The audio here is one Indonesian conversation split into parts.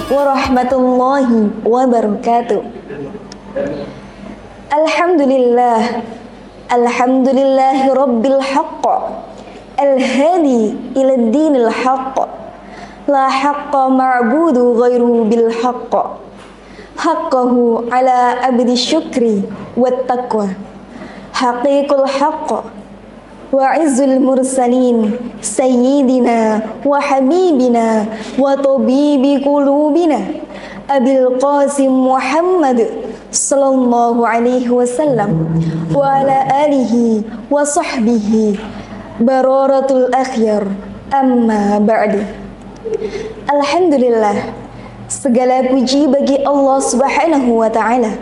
warahmatullahi wabarakatuh. Alhamdulillah, alhamdulillahi rabbil haqq, al-hadi ila dinil haqq, la haqqa ma'budu ghairu bil haqq, haqqahu ala abdi syukri wat taqwa, haqiqul haqq wa izzul mursalin sayyidina wa habibina wa tabibi qulubina Abil Qasim Muhammad sallallahu alaihi wasallam wa ala alihi wa sahbihi bararatul akhyar, amma ba'du. Alhamdulillah, segala puji bagi Allah subhanahu wa ta'ala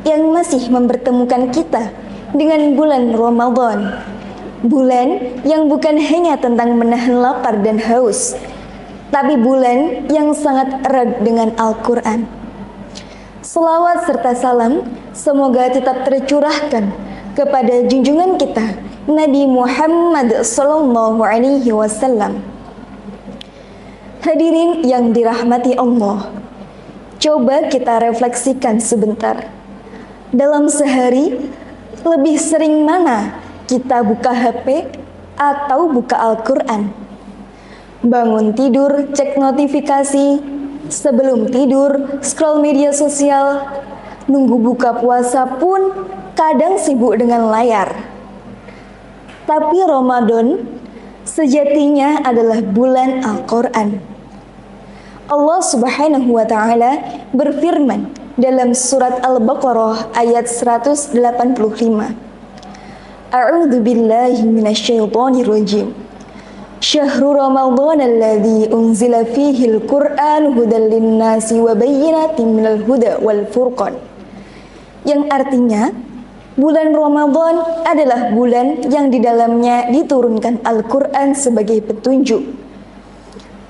yang masih mempertemukan kita dengan bulan Ramadan, bulan yang bukan hanya tentang menahan lapar dan haus, tapi bulan yang sangat erat dengan Al-Quran. Selawat serta salam semoga tetap tercurahkan kepada junjungan kita Nabi Muhammad sallallahu alaihi wasallam. Hadirin yang dirahmati Allah, coba kita refleksikan sebentar. Dalam sehari, lebih sering mana kita buka HP atau buka Al-Quran? Bangun tidur, cek notifikasi. Sebelum tidur, scroll media sosial. Nunggu buka puasa pun kadang sibuk dengan layar. Tapi Ramadan sejatinya adalah bulan Al-Quran. Allah subhanahu wa ta'ala berfirman dalam surat Al-Baqarah ayat 185. A'udzu billahi minasyaitonir rajim. Syahrul Ramadan alladzi unzila fihi al-Qur'an hudan lin-nasi wa bayyinatin minal huda wal furqan. Yang artinya, bulan Ramadan adalah bulan yang di dalamnya diturunkan Al-Quran sebagai petunjuk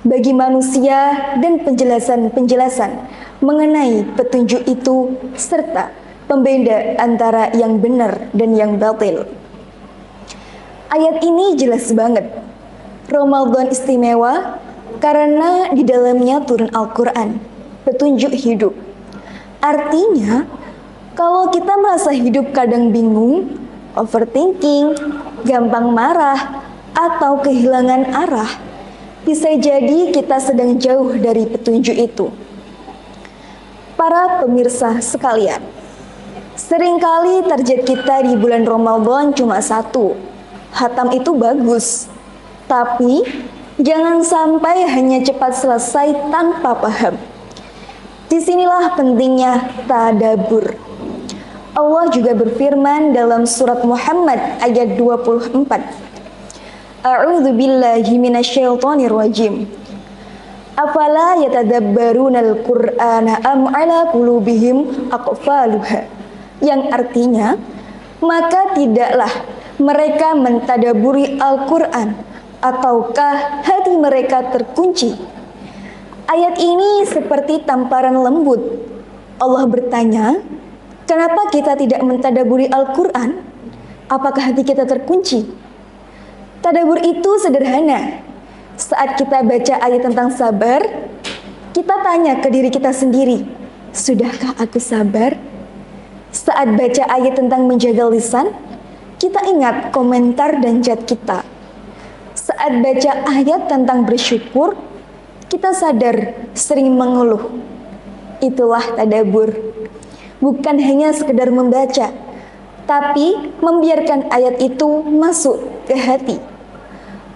bagi manusia dan penjelasan-penjelasan mengenai petunjuk itu serta pembeda antara yang benar dan yang batil. Ayat ini jelas banget. Ramadan istimewa karena di dalamnya turun Al-Quran, petunjuk hidup. Artinya, kalau kita merasa hidup kadang bingung, overthinking, gampang marah, atau kehilangan arah, bisa jadi kita sedang jauh dari petunjuk itu. Para pemirsa sekalian, seringkali target kita di bulan Ramadan cuma satu, khatam itu bagus. Tapi jangan sampai hanya cepat selesai tanpa paham. Disinilah pentingnya tadabbur. Allah juga berfirman dalam surat Muhammad ayat 24. A'udzu billahi minasyaitonir rajim. Afala yatadabbarunal Qur'ana am 'ala qulubihim aqfaluha. Yang artinya, maka tidaklah mereka mentadaburi Al-Quran, ataukah hati mereka terkunci? Ayat ini seperti tamparan lembut. Allah bertanya, kenapa kita tidak mentadaburi Al-Quran? Apakah hati kita terkunci? Tadabur itu sederhana. Saat kita baca ayat tentang sabar, kita tanya ke diri kita sendiri, sudahkah aku sabar? Saat baca ayat tentang menjaga lisan, kita ingat komentar dan chat kita. Saat baca ayat tentang bersyukur, kita sadar sering mengeluh. Itulah tadabbur. Bukan hanya sekedar membaca, tapi membiarkan ayat itu masuk ke hati.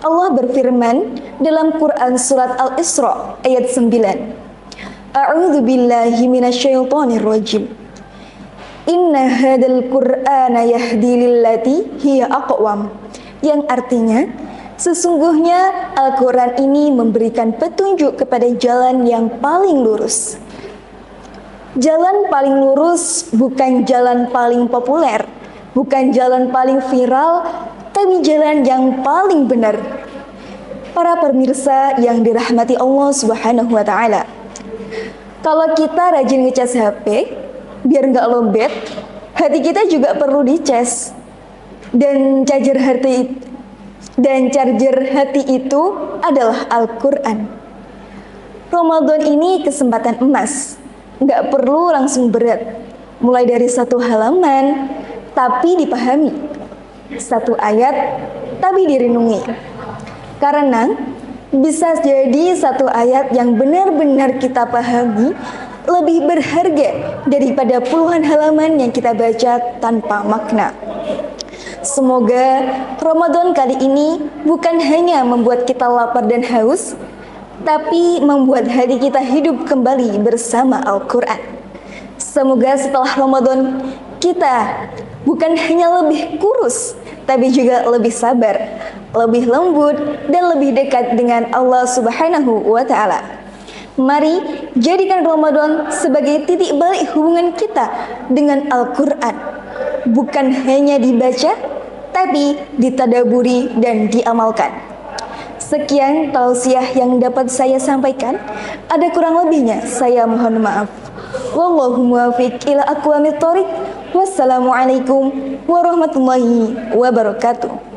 Allah berfirman dalam Quran surat Al-Isra ayat 9. A'udzu billahi minasyaitonir rajim. Inna hadzal Qur'ana yahdi lillati hiya aqwam. Yang artinya, sesungguhnya Al-Quran ini memberikan petunjuk kepada jalan yang paling lurus. Jalan paling lurus bukan jalan paling populer, bukan jalan paling viral, tapi jalan yang paling benar. Para pemirsa yang dirahmati Allah subhanahu wa ta'ala, kalau kita rajin ngecas HP, biar nggak lowbat, hati kita juga perlu dicas. Dan charger hati itu adalah Al-Quran. Ramadan ini kesempatan emas. Nggak perlu langsung berat. Mulai dari satu halaman, tapi dipahami. Satu ayat, tapi direnungi. Karena bisa jadi satu ayat yang benar-benar kita pahami lebih berharga daripada puluhan halaman yang kita baca tanpa makna. Semoga Ramadan kali ini bukan hanya membuat kita lapar dan haus, tapi membuat hati kita hidup kembali bersama Al-Quran. Semoga setelah Ramadan kita bukan hanya lebih kurus, tapi juga lebih sabar, lebih lembut, dan lebih dekat dengan Allah Subhanahu wa Ta'ala. Mari jadikan Ramadan sebagai titik balik hubungan kita dengan Al-Quran. Bukan hanya dibaca, tapi ditadaburi dan diamalkan. Sekian tausiah yang dapat saya sampaikan. Ada kurang lebihnya, saya mohon maaf. Wallahu muwaffiq ila aqwamit thoriq. Wassalamualaikum warahmatullahi wabarakatuh.